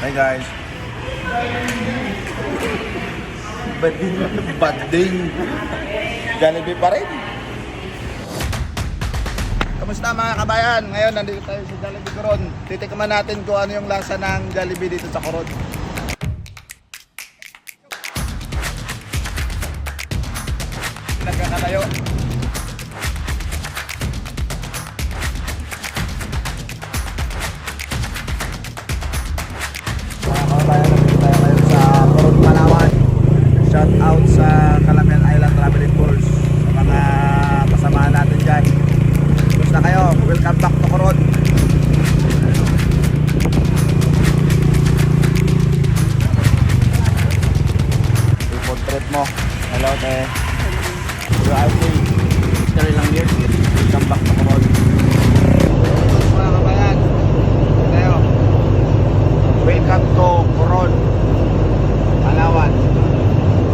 Hi guys. Bading. Jollibee pa rin. Kamusta mga kabayan? Ngayon nandito tayo sa Jollibee Coron. Titikman natin kung ano yung lasa ng Jollibee dito sa Coron. Nagkakalayo. Mga kabayan, nandito tayo ngayon sa Coron, Palawan. Shout out sa Calamian Island Traveling Tours. Sa mga kasamahan natin dyan. Kumusta kayo? Welcome back to Coron. Ipon trip mo. Hello, te. You're out there. Story lang yun. Welcome back to Coron. Mga kabayan. Tayo. Welcome to Coron.